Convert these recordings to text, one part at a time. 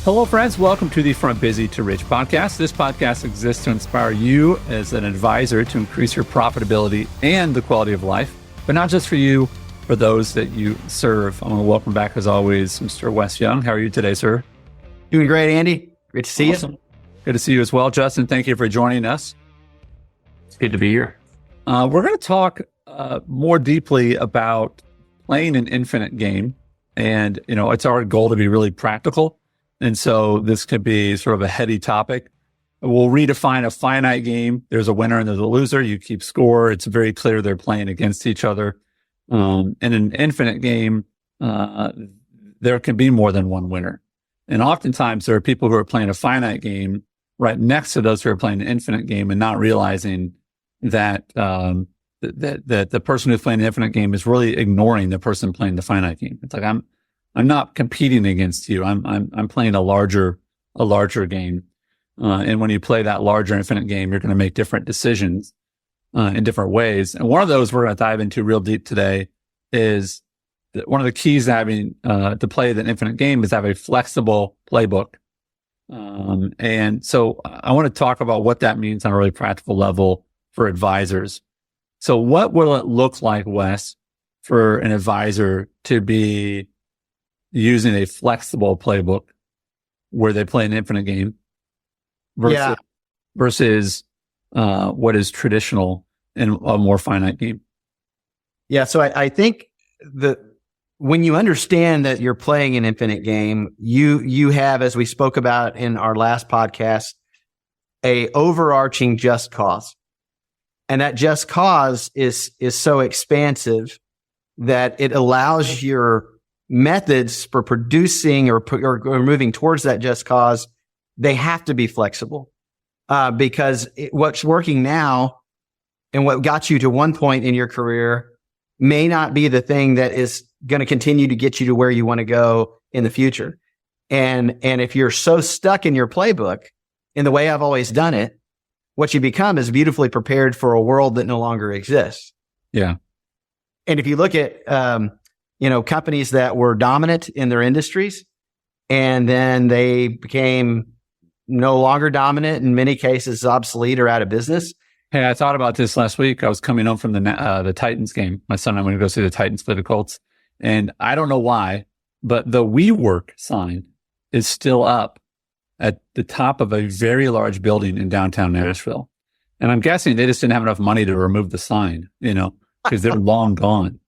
Hello, friends. Welcome to the From Busy to Rich podcast. This podcast exists to inspire you as an advisor to increase your profitability and the quality of life, but not just for you, for those that you serve. I want to welcome back, as always, Mr. Wes Young. How are you today, sir? Doing great, Andy. Great to see you. Good to see you as well, Justin. Thank you for joining us. It's good to be here. We're going to talk more deeply about playing an infinite game. And, it's our goal to be really practical. And so this could be sort of a heady topic. We'll redefine a finite game. There's a winner and there's a loser. You keep score. It's very clear they're playing against each other. In an infinite game, there can be more than one winner. And oftentimes there are people who are playing a finite game right next to those who are playing an infinite game and not realizing that that the person who's playing the infinite game is really ignoring the person playing the finite game. It's like, I'm not competing against you. I'm playing a larger game. And when you play that larger infinite game, you're going to make different decisions, in different ways. And one of those we're going to dive into real deep today is that one of the keys to having, to play the infinite game is to have a flexible playbook. And so I want to talk about what that means on a really practical level for advisors. So what will it look like, Wes, for an advisor to be using a flexible playbook where they play an infinite game versus what is traditional in a more finite game? Yeah. So I think that when you understand that you're playing an infinite game, you have, as we spoke about in our last podcast, a overarching just cause. And that just cause is so expansive that it allows your methods for producing or moving towards that just cause, they have to be flexible, because what's working now and what got you to one point in your career may not be the thing that is going to continue to get you to where you want to go in the future. And if you're so stuck in your playbook, in the way I've always done it, what you become is beautifully prepared for a world that no longer exists. Yeah. And if you look at, companies that were dominant in their industries and then they became no longer dominant, in many cases obsolete or out of business. Hey, I thought about this last week. I was coming home from the Titans game. My son and I went to go see the Titans play the Colts. And I don't know why, but the WeWork sign is still up at the top of a very large building in downtown Nashville. And I'm guessing they just didn't have enough money to remove the sign, because they're long gone.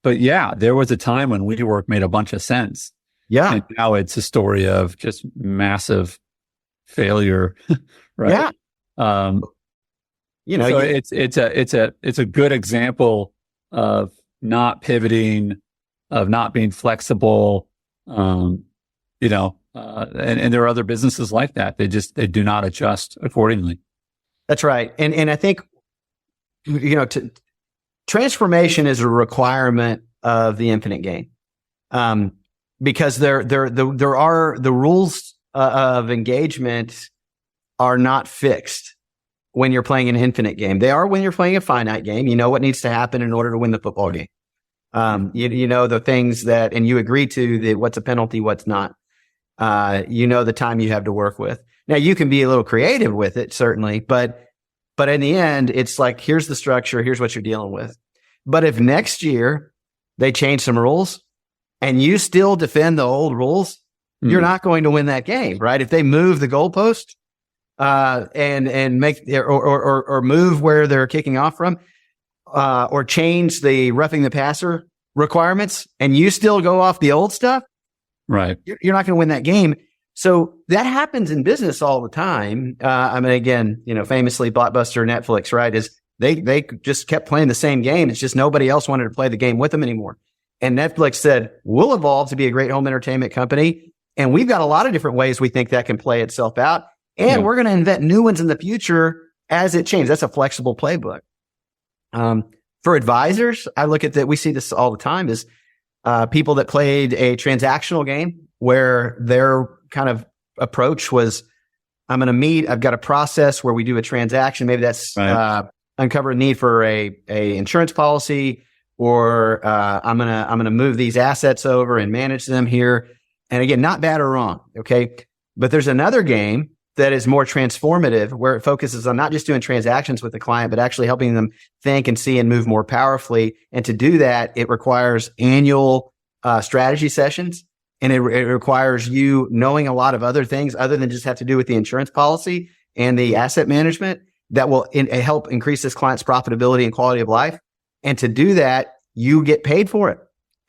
But yeah, there was a time when WeWork made a bunch of sense. Yeah. And now it's a story of just massive failure. Right. Yeah. So it's a good example of not pivoting, of not being flexible. And there are other businesses like that. They do not adjust accordingly. That's right. And I think, transformation is a requirement of the infinite game, because there are the rules of engagement are not fixed when you're playing an infinite game. They are when you're playing a finite game. You know what needs to happen in order to win the football game. You know the things that, and you agree to what's a penalty, what's not. The time you have to work with. Now you can be a little creative with it, certainly, but in the end, it's like, here's the structure, here's what you're dealing with. But if next year they change some rules and you still defend the old rules, you're not going to win that game, right? If they move the goalpost, and make or move where they're kicking off from, or change the roughing the passer requirements, and you still go off the old stuff, right? You're not going to win that game. So that happens in business all the time. Again, famously Blockbuster, Netflix, right? Is they just kept playing the same game. It's just nobody else wanted to play the game with them anymore. And Netflix said, we'll evolve to be a great home entertainment company. And we've got a lot of different ways we think that can play itself out. And we're going to invent new ones in the future as it changes. That's a flexible playbook. For advisors, I look at that. We see this all the time is, people that played a transactional game where their kind of approach was, I'm going to meet, I've got a process where we do a transaction. Maybe that's, uncover a need for a insurance policy, or, I'm going to move these assets over and manage them here. And again, not bad or wrong. Okay. But there's another game that is more transformative, where it focuses on not just doing transactions with the client, but actually helping them think and see and move more powerfully. And to do that, it requires annual strategy sessions. And it requires you knowing a lot of other things other than just have to do with the insurance policy and the asset management that will help increase this client's profitability and quality of life. And to do that, you get paid for it.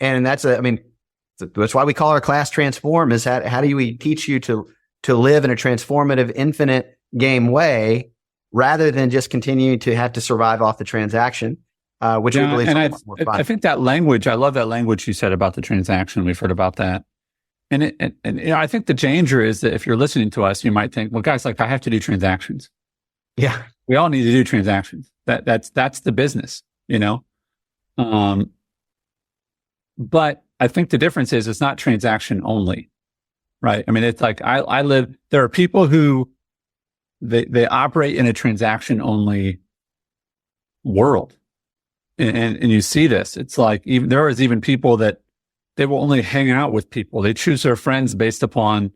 And that's why we call our class Transform, is how do we teach you to live in a transformative, infinite game way, rather than just continuing to have to survive off the transaction, which we believe is more fun. I think that language, I love that language you said about the transaction. We've heard about that. And I think the danger is that if you're listening to us, you might think, well, guys, I have to do transactions. Yeah. We all need to do transactions. That's the business, But I think the difference is it's not transaction only, right? I mean, it's like there are people who they operate in a transaction only world. And you see this. It's like there is even people that they will only hang out with people. They choose their friends based upon,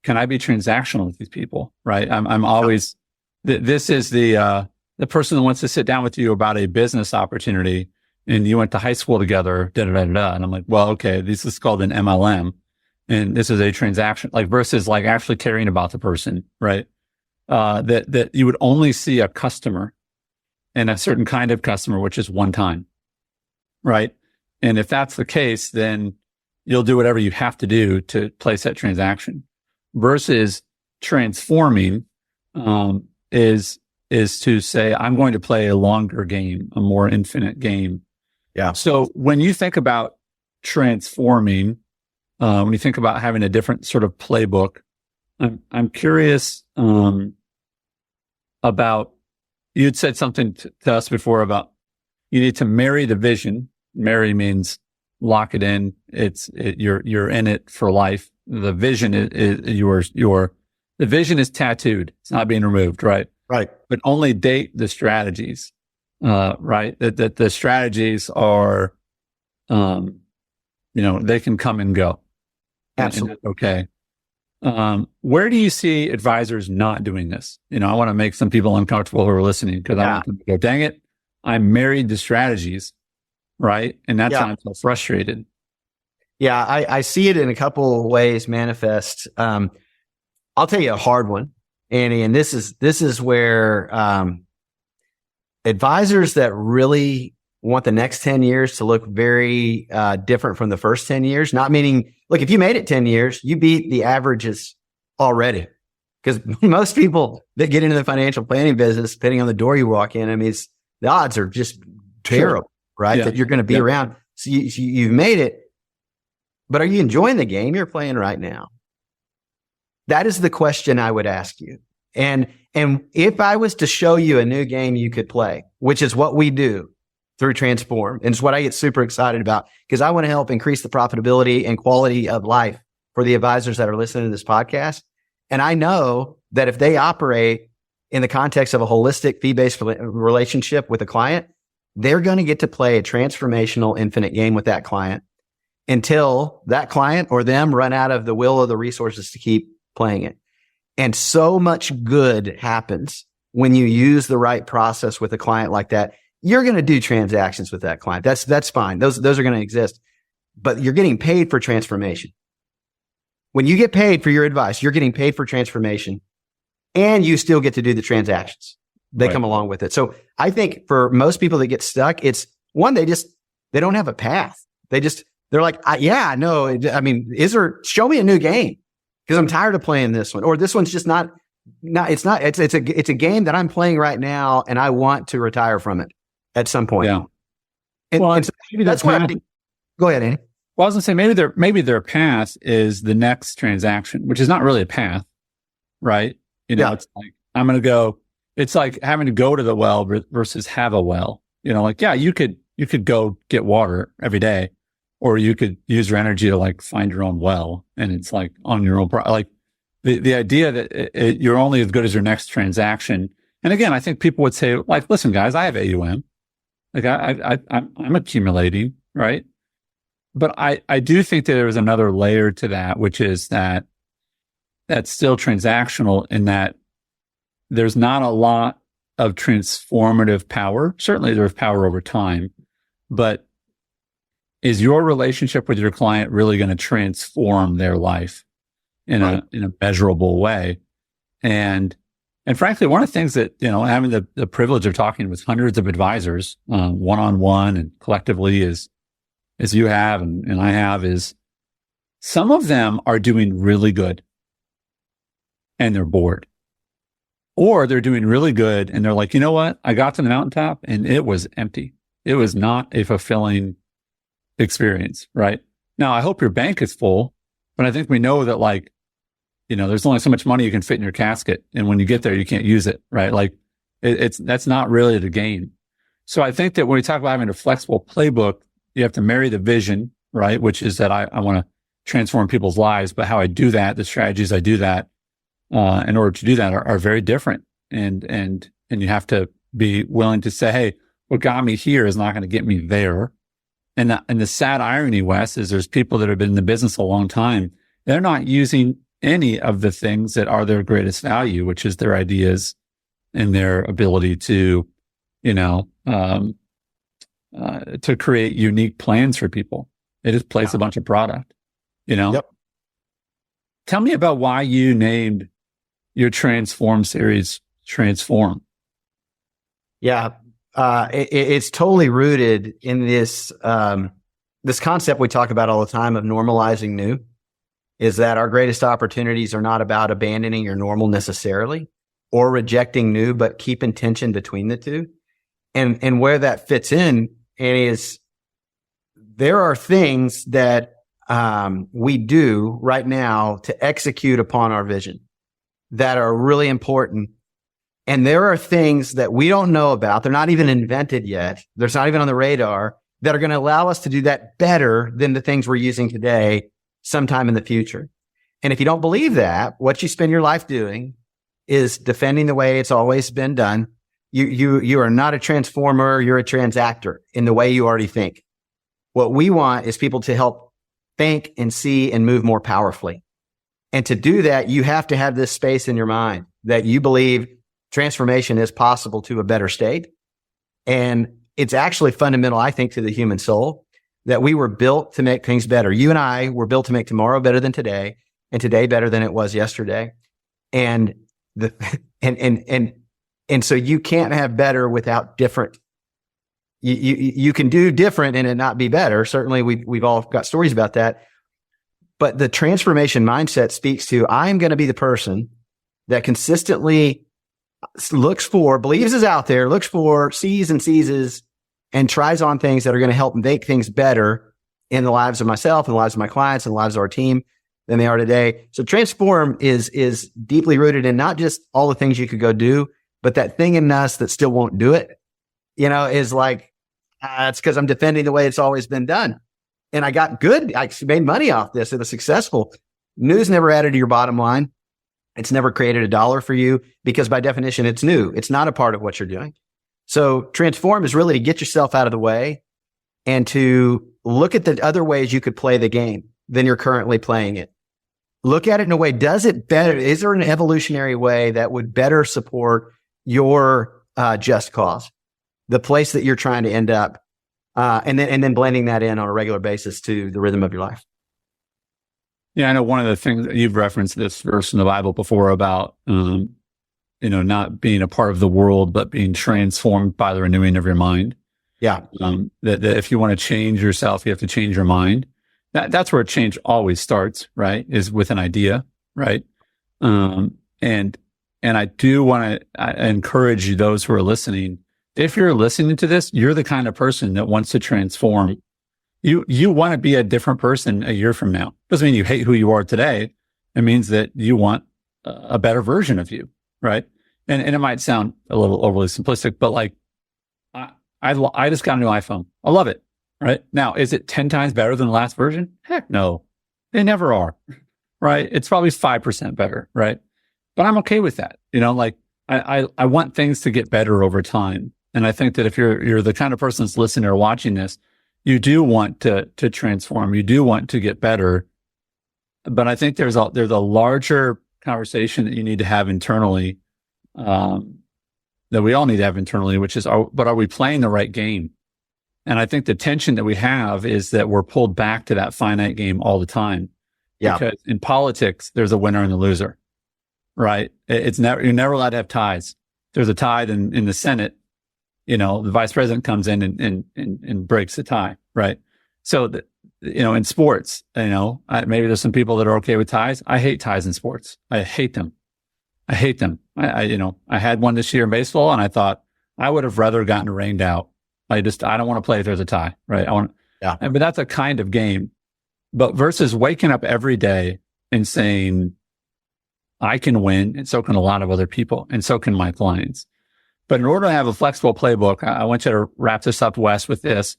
can I be transactional with these people? Right. I'm always, this is the person that wants to sit down with you about a business opportunity, and you went to high school together, da, da, da, da. And I'm like, well, okay, this is called an MLM, and this is a transaction, versus actually caring about the person, right? That you would only see a customer, and a certain kind of customer, which is one time, right? And if that's the case, then you'll do whatever you have to do to place that transaction. Versus transforming is to say, I'm going to play a longer game, a more infinite game. Yeah. So when you think about transforming, when you think about having a different sort of playbook, I'm curious about, you'd said something to us before about you need to marry the vision. Marry means lock it in. You're in it for life. The vision is the vision is tattooed. It's not being removed, right? Right. But only date the strategies, right? That the strategies are, they can come and go. Absolutely. Okay. Where do you see advisors not doing this? I want to make some people uncomfortable who are listening, because I want them to go, dang it, I'm married to strategies, right? And that's why I'm so frustrated. Yeah, I see it in a couple of ways manifest. I'll tell you a hard one, Annie, and this is where advisors that really want the next 10 years to look very different from the first 10 years, not meaning, look, if you made it 10 years, you beat the averages already. Because most people that get into the financial planning business, depending on the door you walk in, the odds are just terrible, right? That you're going to be around. So you've made it, but are you enjoying the game you're playing right now? That is the question I would ask you. And if I was to show you a new game you could play, which is what we do through Transform, and it's what I get super excited about, because I want to help increase the profitability and quality of life for the advisors that are listening to this podcast. And I know that if they operate in the context of a holistic fee-based relationship with a client, they're going to get to play a transformational infinite game with that client until that client or them run out of the will or the resources to keep playing it. And so much good happens when you use the right process with a client like that. You're going to do transactions with that client. That's fine. Those are going to exist, but you're getting paid for transformation. When you get paid for your advice, you're getting paid for transformation, and you still get to do the transactions. They come along with it. So I think for most people that get stuck, it's one, they don't have a path. They're like, show me a new game, because I'm tired of playing this one, or this one's just it's a game that I'm playing right now, and I want to retire from it at some point. Yeah. And so that's why go ahead, Andy. Well, I was going to say, maybe their path is the next transaction, which is not really a path, right? It's like, I'm going to go, it's like having to go to the well versus have a well. You could go get water every day, or you could use your energy to find your own well. And it's on your own, the idea that you're only as good as your next transaction. And again, I think people would say, listen, guys, I have AUM. I'm accumulating, right? But I do think that there is another layer to that, which is that that's still transactional in that there's not a lot of transformative power. Certainly there's power over time, but is your relationship with your client really going to transform their life in a measurable way? And frankly, one of the things that, having the privilege of talking with hundreds of advisors, one-on-one and collectively as you have and I have, is some of them are doing really good and they're bored. Or they're doing really good and they're like, you know what? I got to the mountaintop and it was empty. It was not a fulfilling experience, right? Now, I hope your bank is full, but I think we know that there's only so much money you can fit in your casket. And when you get there, you can't use it, right? That's not really the game. So I think that when we talk about having a flexible playbook, you have to marry the vision, right? Which is that I want to transform people's lives, but how I do that, the strategies I do that, in order to do that are very different. And you have to be willing to say, hey, what got me here is not going to get me there. And the sad irony, Wes, is there's people that have been in the business a long time. They're not using any of the things that are their greatest value, which is their ideas and their ability to, to create unique plans for people. They just place a bunch of product, Yep. Tell me about why you named your Transform series Transform. Yeah. It's totally rooted in this concept we talk about all the time of normalizing new, is that our greatest opportunities are not about abandoning your normal necessarily or rejecting new, but keeping tension between the two. And where that fits in is there are things that we do right now to execute upon our vision that are really important. And there are things that we don't know about. They're not even invented yet. They're not even on the radar that are going to allow us to do that better than the things we're using today sometime in the future. And if you don't believe that, what you spend your life doing is defending the way it's always been done. You are not a transformer. You're a transactor in the way you already think. What we want is people to help think and see and move more powerfully. And to do that, you have to have this space in your mind that you believe transformation is possible to a better state. And it's actually fundamental, I think, to the human soul that we were built to make things better. You and I were built to make tomorrow better than today and today better than it was yesterday. And so you can't have better without different. You can do different and it not be better. Certainly we've all got stories about that. But the transformation mindset speaks to, I'm going to be the person that consistently believes is out there, looks for, sees and seizes, and tries on things that are going to help make things better in the lives of myself and the lives of my clients and the lives of our team than they are today. So transform is deeply rooted in not just all the things you could go do, but that thing in us that still won't do it, is like, it's because I'm defending the way it's always been done. And I got good. I made money off this. It was successful. News never added to your bottom line. It's never created $1 for you because by definition, it's new. It's not a part of what you're doing. So transform is really to get yourself out of the way and to look at the other ways you could play the game than you're currently playing it. Look at it in a way, does it better? Is there an evolutionary way that would better support your just cause, the place that you're trying to end up? And then blending that in on a regular basis to the rhythm of your life. Yeah, I know one of the things that you've referenced this verse in the Bible before about, not being a part of the world, but being transformed by the renewing of your mind. Yeah. That if you want to change yourself, you have to change your mind. That's where change always starts, right? Is with an idea, right? And I do want to encourage you, those who are listening. If you're listening to this, you're the kind of person that wants to transform. You want to be a different person a year from now. Doesn't mean you hate who you are today. It means that you want a better version of you, right? And it might sound a little overly simplistic, but I just got a new iPhone. I love it, right? Now, is it 10 times better than the last version? Heck no. They never are, right? It's probably 5% better, right? But I'm okay with that. I want things to get better over time. And I think that if you're the kind of person that's listening or watching this, you do want to transform. You do want to get better. But I think there's a larger conversation that you need to have internally, that we all need to have internally, which is, but are we playing the right game? And I think the tension that we have is that we're pulled back to that finite game all the time. Yeah. Because in politics, there's a winner and a loser, right? You're never allowed to have ties. There's a tie in the Senate, the vice president comes in and breaks the tie, right? So, in sports, maybe there's some people that are okay with ties. I hate ties in sports. I hate them. I had one this year in baseball, and I thought I would have rather gotten rained out. I don't want to play if there's a tie, right? But that's a kind of game. But versus waking up every day and saying, I can win, and so can a lot of other people, and so can my clients. But in order to have a flexible playbook, I want you to wrap this up, Wes, with this.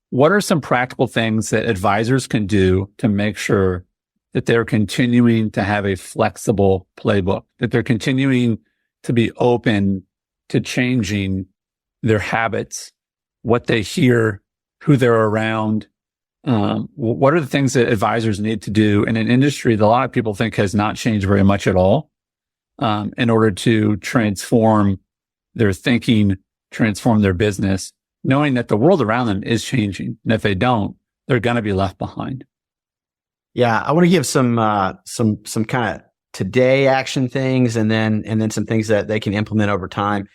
What are some practical things that advisors can do to make sure that they're continuing to have a flexible playbook, that they're continuing to be open to changing their habits, what they hear, who they're around? What are the things that advisors need to do in an industry that a lot of people think has not changed very much at all, in order to transform their thinking, transform their business, knowing that the world around them is changing. And if they don't, they're going to be left behind. Yeah. I want to give some kind of today action things and then some things that they can implement over time.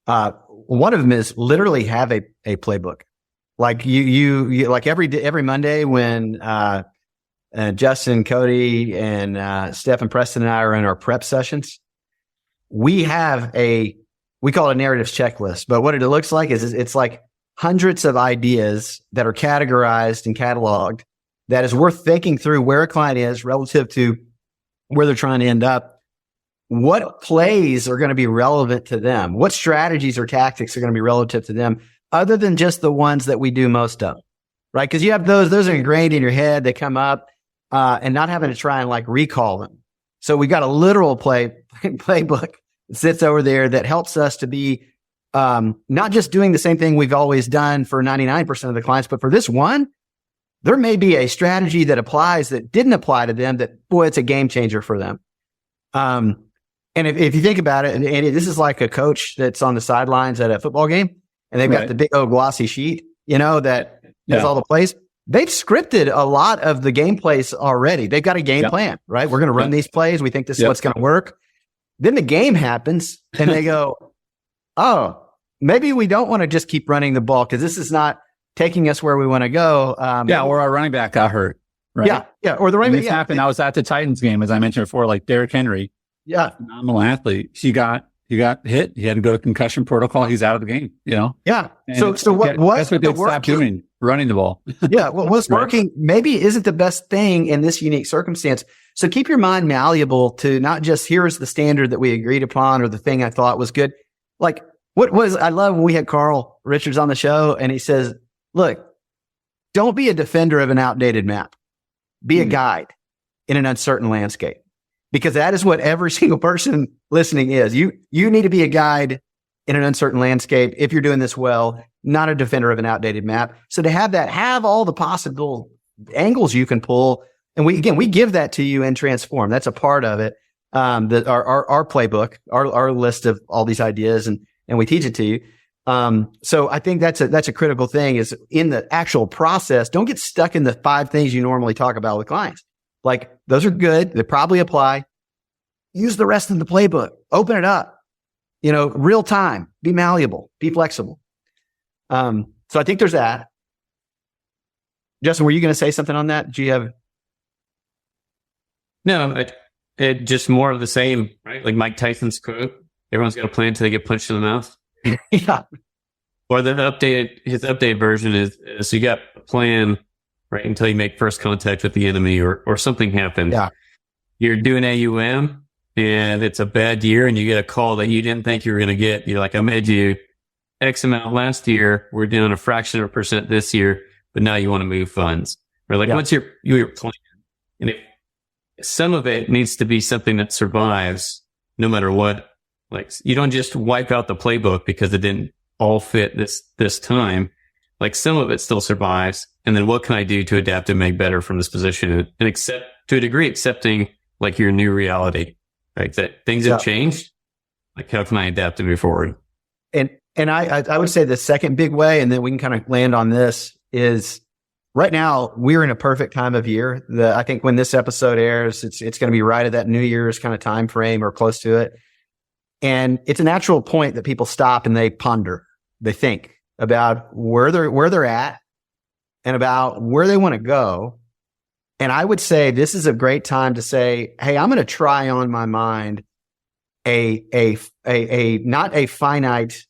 One of them is literally have a playbook. Like you like every Monday when, Justin, Cody, and, Steph and Preston and I are in our prep sessions, we call it a narratives checklist, but what it looks like is it's like hundreds of ideas that are categorized and cataloged that is worth thinking through where a client is relative to where they're trying to end up. What plays are going to be relevant to them? What strategies or tactics are going to be relative to them other than just the ones that we do most of, right? Because you have those are ingrained in your head. They come up, and not having to try and like recall them. So we got a literal playbook that sits over there that helps us to be, not just doing the same thing we've always done for 99% of the clients, but for this one, there may be a strategy that applies that didn't apply to them that, boy, it's a game changer for them. And if you think about it, and this is like a coach that's on the sidelines at a football game, and they've got the big old glossy sheet, that has all the plays. They've scripted a lot of the game plays already. They've got a game plan, right? We're going to run these plays. We think this is what's going to work. Then the game happens, and they go, oh, maybe we don't want to just keep running the ball because this is not taking us where we want to go. Or our running back got hurt, right? Yeah. Or the running back. This happened. I was at the Titans game, as I mentioned before, like Derrick Henry. Yeah. Phenomenal athlete. He got hit. He had to go to concussion protocol. He's out of the game, Yeah. And so what that's what they stopped doing, running the ball. Yeah. Well, what's working maybe isn't the best thing in this unique circumstance. So keep your mind malleable to not just here's the standard that we agreed upon or the thing I thought was good. Like I love when we had Carl Richards on the show and he says, look, don't be a defender of an outdated map. Be a guide in an uncertain landscape. Because that is what every single person listening is. You need to be a guide in an uncertain landscape if you're doing this well, not a defender of an outdated map. So to have all the possible angles you can pull. And we give that to you in Transform. That's a part of it. Our playbook, our list of all these ideas and we teach it to you. So I think that's a critical thing is in the actual process, don't get stuck in the 5 things you normally talk about with clients. Like those are good. They probably apply. Use the rest of the playbook. Open it up. Real time. Be malleable. Be flexible. So I think there's that. Justin, were you going to say something on that? Do you have? No, it just more of the same, right? Like Mike Tyson's quote: "Everyone's got a plan until they get punched in the mouth." Yeah. Or his updated version is so you got a plan right until you make first contact with the enemy or something happened. Yeah. You're doing AUM and it's a bad year and you get a call that you didn't think you were going to get. You're like, I made you X amount last year. We're doing a fraction of a percent this year, but now you want to move funds. Or like, what's your plan? And if some of it needs to be something that survives no matter what. Like you don't just wipe out the playbook because it didn't all fit this time. Like some of it still survives. And then what can I do to adapt and make better from this position and accept to a degree, accepting like your new reality. right? That things have changed. Like, how can I adapt to move forward? And I would say the second big way, and then we can kind of land on this, is right now we're in a perfect time of year. I think when this episode airs, it's going to be right at that New Year's kind of time frame or close to it. And it's a natural point that people stop and they ponder, they think about where they're at and about where they want to go. And I would say this is a great time to say, hey, I'm going to try on my mind a not a finite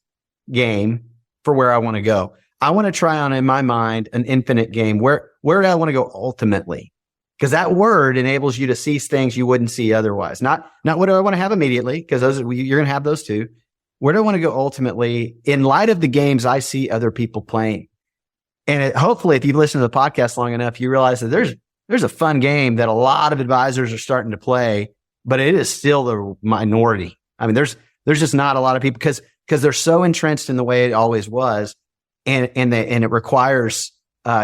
game for where I want to go. I want to try on in my mind an infinite game. Where do I want to go ultimately? Because that word enables you to see things you wouldn't see otherwise. Not what do I want to have immediately, because you're going to have those too. Where do I want to go ultimately in light of the games I see other people playing? And hopefully, if you've listened to the podcast long enough, you realize that there's a fun game that a lot of advisors are starting to play, but it is still the minority. I mean, there's just not a lot of people because they're so entrenched in the way it always was, and it requires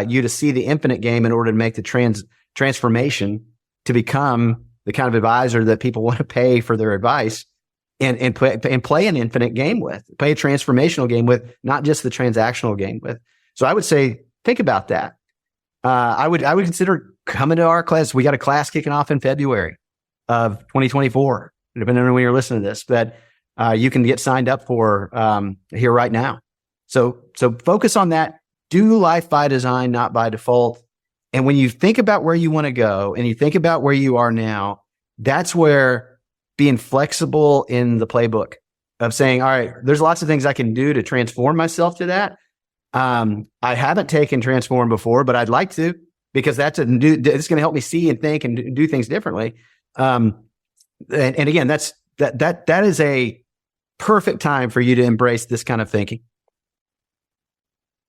you to see the infinite game in order to make the transformation to become the kind of advisor that people want to pay for their advice and play an infinite game with, play a transformational game with, not just the transactional game with. So I would say think about that. I would consider coming to our class. We got a class kicking off in February of 2024, depending on when you're listening to this, that you can get signed up for here right now. So focus on that. Do life by design, not by default. And when you think about where you want to go and you think about where you are now, that's where being flexible in the playbook of saying, all right, there's lots of things I can do to transform myself to that. I haven't taken transform before, but I'd like to, because it's going to help me see and think and do things differently. And again, that is a perfect time for you to embrace this kind of thinking.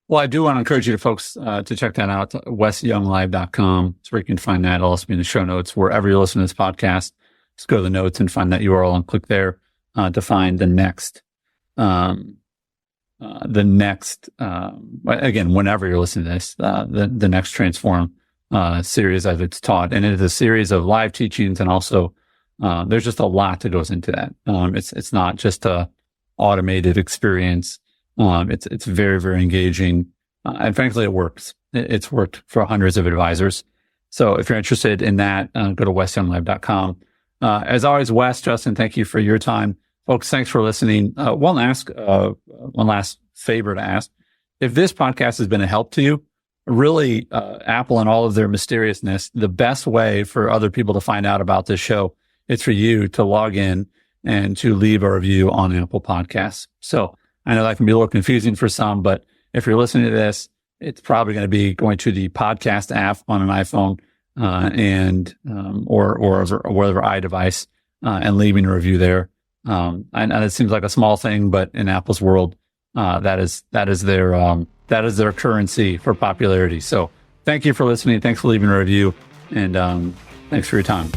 Well, I do want to encourage you to folks to check that out, wesyounglive.com. It's where you can find that. It'll also be in the show notes wherever you listen to this podcast. Just go to the notes and find that URL and click there to find the next. Again, whenever you're listening to this, the next Transform series as it's taught, and it is a series of live teachings, and also there's just a lot that goes into that. It's not just a automated experience. It's very, very engaging, and frankly, it works. It's worked for hundreds of advisors. So if you're interested in that, go to wesyounglive.com. As always, Wes, Justin, thank you for your time. Folks, thanks for listening. One last favor to ask. If this podcast has been a help to you, really, Apple and all of their mysteriousness, the best way for other people to find out about this show is for you to log in and to leave a review on Apple Podcasts. So I know that can be a little confusing for some, but if you're listening to this, it's probably going to be going to the podcast app on an iPhone or whatever iDevice and leaving a review there. And it seems like a small thing, but in Apple's world, that is their currency for popularity. So thank you for listening. Thanks for leaving a review, and thanks for your time.